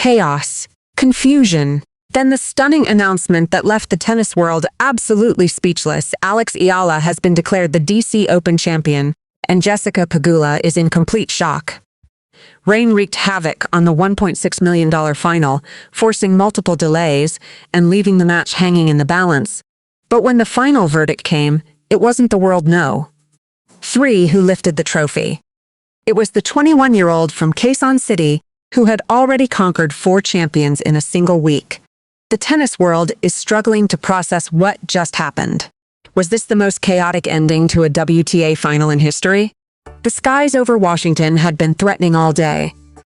chaos, confusion. Then the stunning announcement that left the tennis world absolutely speechless. Eala has been declared the DC Open champion, and Jessica Pegula is in complete shock. Rain wreaked havoc on the $1.6 million final, forcing multiple delays and leaving the match hanging in the balance. But when the final verdict came, it wasn't the world no. Three who lifted the trophy. It was the 21-year-old from Quezon City who had already conquered 4 champions in a single week. The tennis world is struggling to process what just happened. Was this the most chaotic ending to a WTA final in history? The skies over Washington had been threatening all day.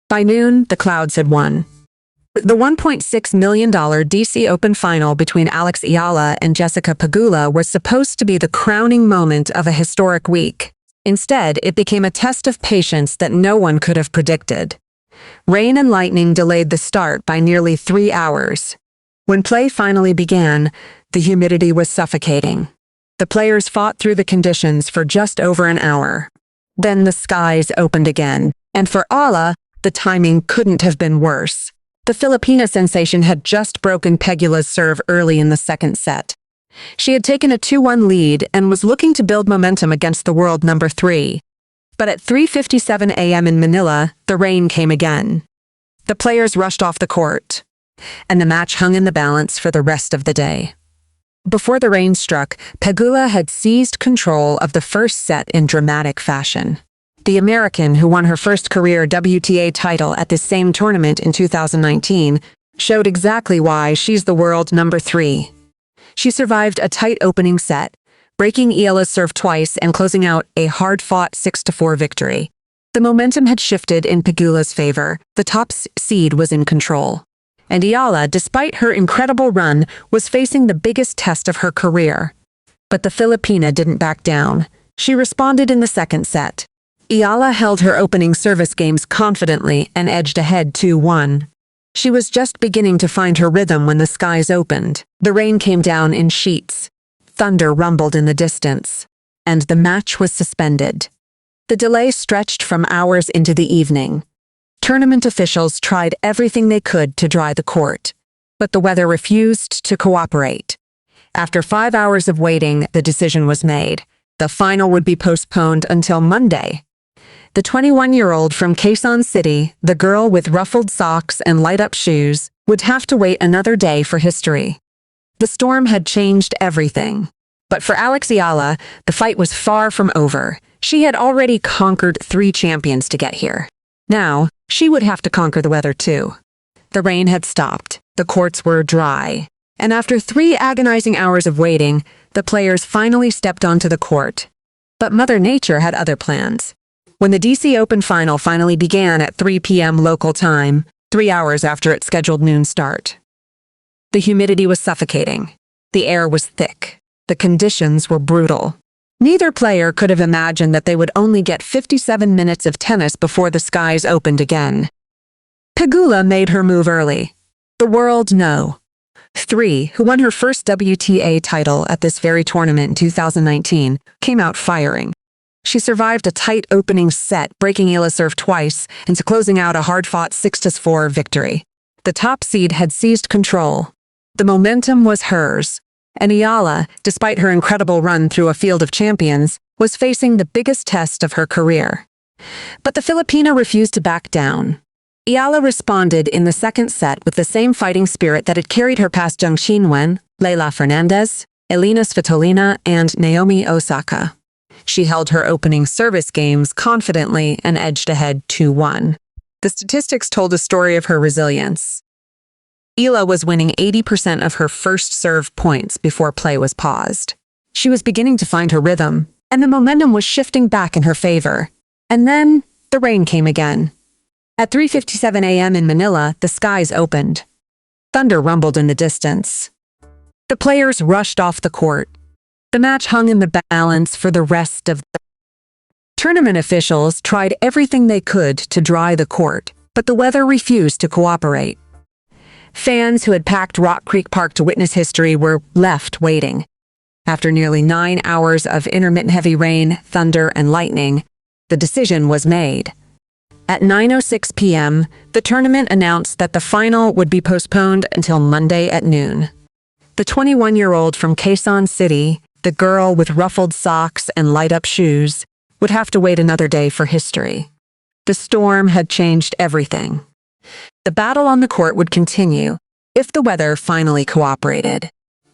By noon, the clouds had won. The $1.6 million DC Open final between Eala and Jessica Pegula was supposed to be the crowning moment of a historic week. Instead, it became a test of patience that no one could have predicted. Rain and lightning delayed the start by nearly 3 hours. When play finally began, the humidity was suffocating. The players fought through the conditions for just over an hour. Then the skies opened again, and for Eala, the timing couldn't have been worse. The Filipina sensation had just broken Pegula's serve early in the second set. She had taken a 2-1 lead and was looking to build momentum against the world number 3. But at 3:57 a.m. in Manila, the rain came again. The players rushed off the court, and the match hung in the balance for the rest of the day. Before the rain struck, Pegula had seized control of the first set in dramatic fashion. The American, who won her first career WTA title at this same tournament in 2019, showed exactly why she's the world number 3. She survived a tight opening set, breaking Eala's serve twice and closing out a hard-fought 6-4 victory. The momentum had shifted in Pegula's favor. The top seed was in control. And Eala, despite her incredible run, was facing the biggest test of her career. But the Filipina didn't back down. She responded in the second set. Eala held her opening service games confidently and edged ahead 2-1. She was just beginning to find her rhythm when the skies opened. The rain came down in sheets. Thunder rumbled in the distance. And the match was suspended. The delay stretched from hours into the evening. Tournament officials tried everything they could to dry the court, but the weather refused to cooperate. After 5 hours of waiting, the decision was made. The final would be postponed until Monday. The 21-year-old from Quezon City, the girl with ruffled socks and light-up shoes, would have to wait another day for history. The storm had changed everything. But for Eala, the fight was far from over. She had already conquered 3 champions to get here. Now, she would have to conquer the weather too. The rain had stopped, the courts were dry, and after 3 agonizing hours of waiting, the players finally stepped onto the court. But Mother Nature had other plans. When the DC Open final finally began at 3 p.m. local time, 3 hours after its scheduled noon start, the humidity was suffocating. The air was thick. The conditions were brutal. Neither player could have imagined that they would only get 57 minutes of tennis before the skies opened again. Pegula made her move early. The world no. 3, who won her first WTA title at this very tournament in 2019, came out firing. She survived a tight opening set, breaking Eala's serve twice and closing out a hard-fought 6-4 victory. The top seed had seized control. The momentum was hers. And Eala, despite her incredible run through a field of champions, was facing the biggest test of her career. But the Filipina refused to back down. Eala responded in the second set with the same fighting spirit that had carried her past Zheng Qinwen, Leylah Fernandez, Elina Svitolina, and Naomi Osaka. She held her opening service games confidently and edged ahead 2-1. The statistics told a story of her resilience. Eala was winning 80% of her first serve points before play was paused. She was beginning to find her rhythm, and the momentum was shifting back in her favor. And then, the rain came again. At 3:57 a.m. in Manila, the skies opened. Thunder rumbled in the distance. The players rushed off the court. The match hung in the balance for the rest of the tournament. Officials tried everything they could to dry the court, but the weather refused to cooperate. Fans who had packed Rock Creek Park to witness history were left waiting. After nearly 9 hours of intermittent heavy rain, thunder, and lightning, the decision was made. At 9:06 p.m., the tournament announced that the final would be postponed until Monday at noon. The 21-year-old from Quezon City, the girl with ruffled socks and light-up shoes, would have to wait another day for history. The storm had changed everything. The battle on the court would continue if the weather finally cooperated.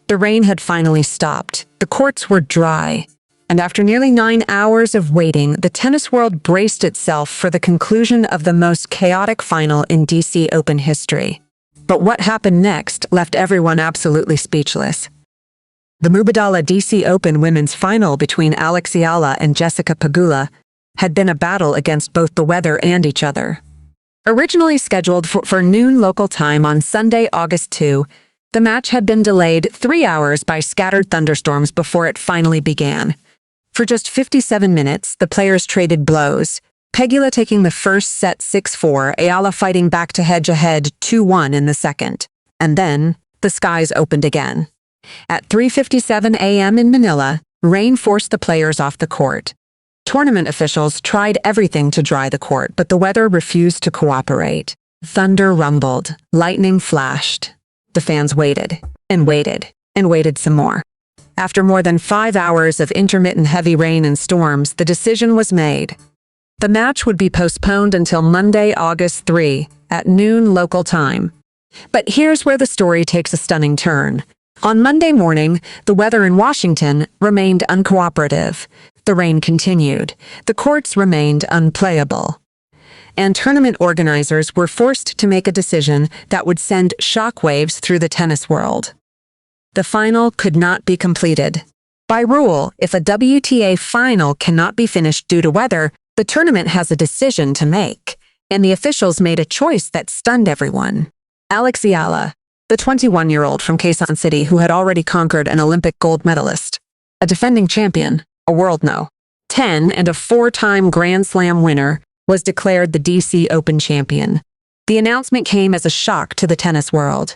The rain had finally stopped, the courts were dry, and after nearly 9 hours of waiting, the tennis world braced itself for the conclusion of the most chaotic final in DC Open history. But what happened next left everyone absolutely speechless. The Mubadala DC Open women's final between Eala and Jessica Pegula had been a battle against both the weather and each other. Originally scheduled for noon local time on Sunday, August 2, the match had been delayed 3 hours by scattered thunderstorms before it finally began. For just 57 minutes, the players traded blows, Pegula taking the first set 6-4, Eala fighting back to hedge-ahead 2-1 in the second. And then, the skies opened again. At 3:57 a.m. in Manila, rain forced the players off the court. Tournament officials tried everything to dry the court, but the weather refused to cooperate. Thunder rumbled, lightning flashed. The fans waited, and waited, and waited some more. After more than 5 hours of intermittent heavy rain and storms, the decision was made. The match would be postponed until Monday, August 3, at noon local time. But here's where the story takes a stunning turn. On Monday morning, the weather in Washington remained uncooperative. The rain continued. The courts remained unplayable. And tournament organizers were forced to make a decision that would send shockwaves through the tennis world. The final could not be completed. By rule, if a WTA final cannot be finished due to weather, the tournament has a decision to make, and the officials made a choice that stunned everyone. Eala, the 21-year-old from Quezon City who had already conquered an Olympic gold medalist, a defending champion, a world No. 10 and a 4-time Grand Slam winner, was declared the DC Open champion. The announcement came as a shock to the tennis world.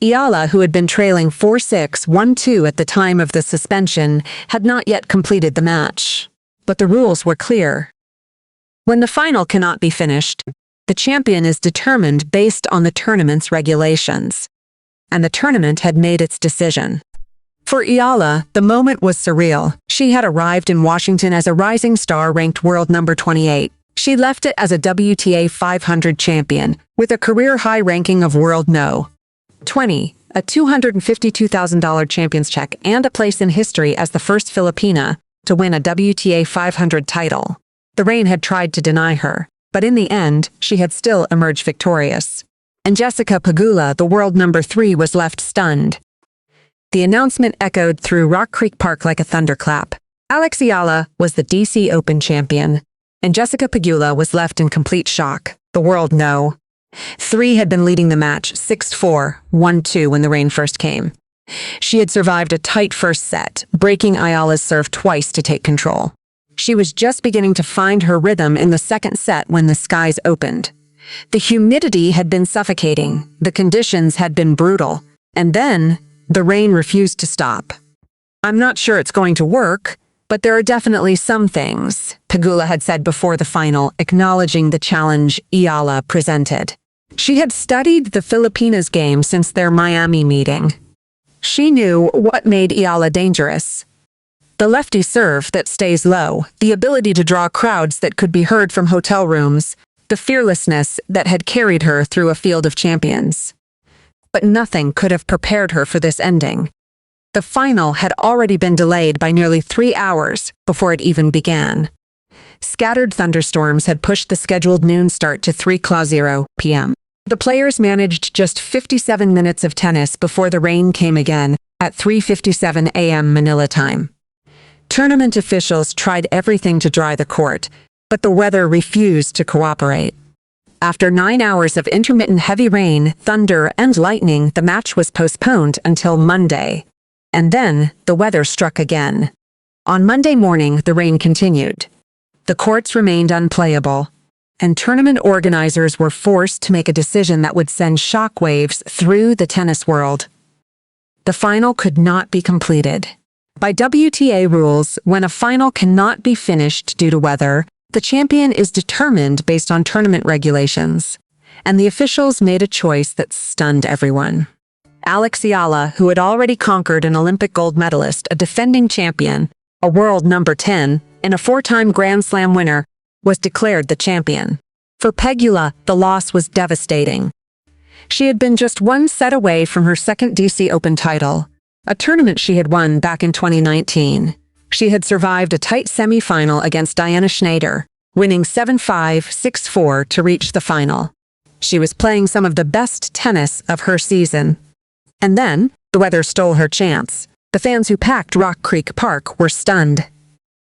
Eala, who had been trailing 4-6, 1-2 at the time of the suspension, had not yet completed the match. But the rules were clear. When the final cannot be finished, the champion is determined based on the tournament's regulations. And the tournament had made its decision. For Eala, the moment was surreal. She had arrived in Washington as a rising star ranked world number 28. She left it as a WTA 500 champion, with a career-high ranking of world No. 20, a $252,000 champion's check, and a place in history as the first Filipina to win a WTA 500 title. The rain had tried to deny her, but in the end, she had still emerged victorious. And Jessica Pegula, the world number 3, was left stunned. The announcement echoed through Rock Creek Park like a thunderclap. Eala was the DC Open champion, and Jessica Pegula was left in complete shock. The world No. 3 had been leading the match 6-4, 1-2 when the rain first came. She had survived a tight first set, breaking Eala's serve twice to take control. She was just beginning to find her rhythm in the second set when the skies opened. The humidity had been suffocating, the conditions had been brutal, and then the rain refused to stop. "I'm not sure it's going to work, but there are definitely some things," Pegula had said before the final, acknowledging the challenge Eala presented. She had studied the Filipinas game since their Miami meeting. She knew what made Eala dangerous. The lefty serve that stays low, the ability to draw crowds that could be heard from hotel rooms, the fearlessness that had carried her through a field of champions. But nothing could have prepared her for this ending. The final had already been delayed by nearly 3 hours before it even began. Scattered thunderstorms had pushed the scheduled noon start to 3:00 p.m. The players managed just 57 minutes of tennis before the rain came again at 3:57 a.m. Manila time. Tournament officials tried everything to dry the court, but the weather refused to cooperate. After 9 hours of intermittent heavy rain, thunder, and lightning, the match was postponed until Monday. And then, the weather struck again. On Monday morning, the rain continued. The courts remained unplayable, and tournament organizers were forced to make a decision that would send shockwaves through the tennis world. The final could not be completed. By WTA rules, when a final cannot be finished due to weather, The champion is determined based on tournament regulations, and the officials made a choice that stunned everyone. Alex Eala, who had already conquered an Olympic gold medalist, a defending champion, a world number 10, and a four-time Grand Slam winner, was declared the champion. For Pegula, the loss was devastating. She had been just one set away from her second DC Open title, a tournament she had won back in 2019. She had survived a tight semi-final against Diana Schneider, winning 7-5, 6-4 to reach the final. She was playing some of the best tennis of her season. And then, the weather stole her chance. The fans who packed Rock Creek Park were stunned.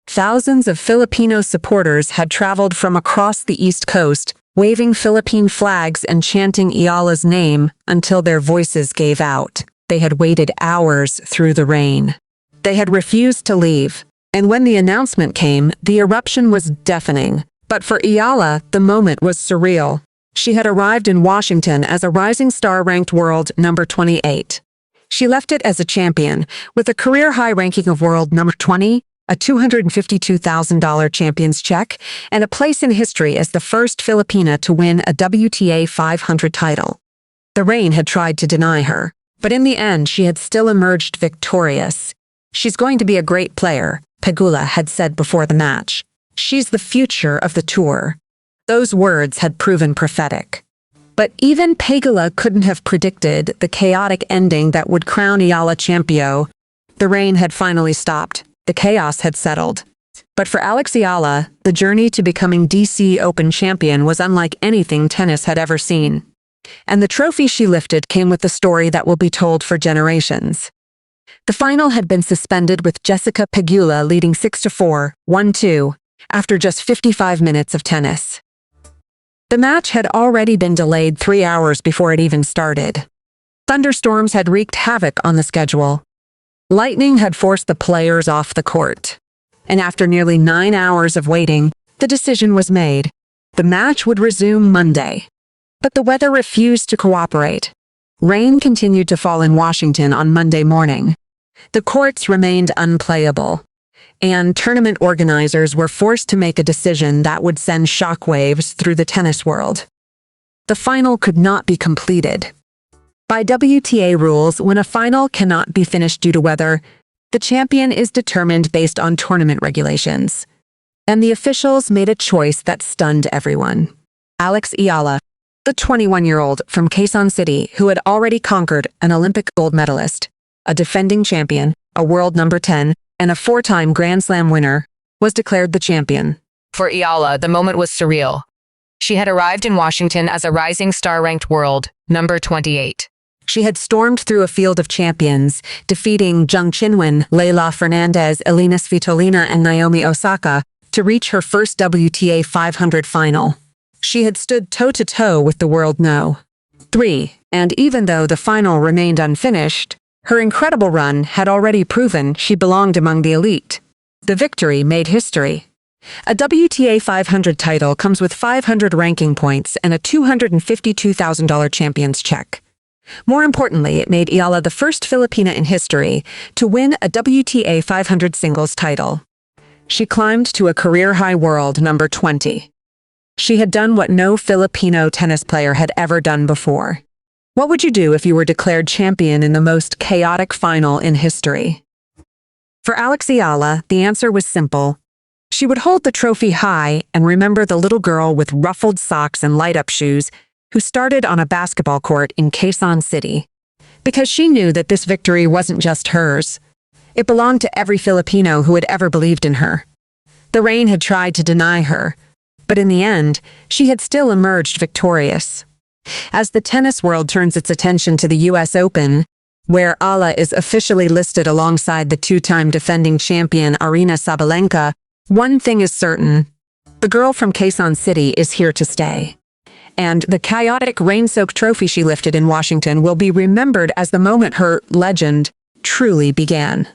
Thousands of Filipino supporters had traveled from across the East Coast, waving Philippine flags and chanting Eala's name until their voices gave out. They had waited hours through the rain. They had refused to leave. And when the announcement came, the eruption was deafening. But for Eala, the moment was surreal. She had arrived in Washington as a rising star ranked world number 28. She left it as a champion, with a career-high ranking of world number 20, a $252,000 champion's check, and a place in history as the first Filipina to win a WTA 500 title. The rain had tried to deny her, but in the end she had still emerged victorious. She's going to be a great player, Pegula had said before the match. She's the future of the tour. Those words had proven prophetic. But even Pegula couldn't have predicted the chaotic ending that would crown Eala champion. The rain had finally stopped. The chaos had settled. But for Alex Eala, the journey to becoming DC Open champion was unlike anything tennis had ever seen. And the trophy she lifted came with a story that will be told for generations. The final had been suspended with Jessica Pegula leading 6-4, 1-2, after just 55 minutes of tennis. The match had already been delayed 3 hours before it even started. Thunderstorms had wreaked havoc on the schedule. Lightning had forced the players off the court. And after nearly 9 hours of waiting, the decision was made. The match would resume Monday. But the weather refused to cooperate. Rain continued to fall in Washington on Monday morning. The courts remained unplayable, and tournament organizers were forced to make a decision that would send shockwaves through the tennis world. The final could not be completed. By WTA rules, when a final cannot be finished due to weather, the champion is determined based on tournament regulations. And the officials made a choice that stunned everyone. Alex Eala, the 21-year-old from Quezon City who had already conquered an Olympic gold medalist, a defending champion, a world number 10, and a four-time Grand Slam winner, was declared the champion. For Eala, the moment was surreal. She had arrived in Washington as a rising star-ranked world number 28. She had stormed through a field of champions, defeating Zheng Qinwen, Leylah Fernandez, Elina Svitolina, and Naomi Osaka to reach her first WTA 500 final. She had stood toe-to-toe with the world no. 3, and even though the final remained unfinished, her incredible run had already proven she belonged among the elite. The victory made history. A WTA 500 title comes with 500 ranking points and a $252,000 champion's check. More importantly, it made Eala the first Filipina in history to win a WTA 500 singles title. She climbed to a career-high world number 20. She had done what no Filipino tennis player had ever done before. What would you do if you were declared champion in the most chaotic final in history? For Alex Eala, the answer was simple. She would hold the trophy high and remember the little girl with ruffled socks and light-up shoes who started on a basketball court in Quezon City. Because she knew that this victory wasn't just hers. It belonged to every Filipino who had ever believed in her. The rain had tried to deny her, but in the end, she had still emerged victorious. As the tennis world turns its attention to the US Open, where Eala is officially listed alongside the two-time defending champion Aryna Sabalenka, one thing is certain. The girl from Quezon City is here to stay. And the chaotic rain-soaked trophy she lifted in Washington will be remembered as the moment her legend truly began.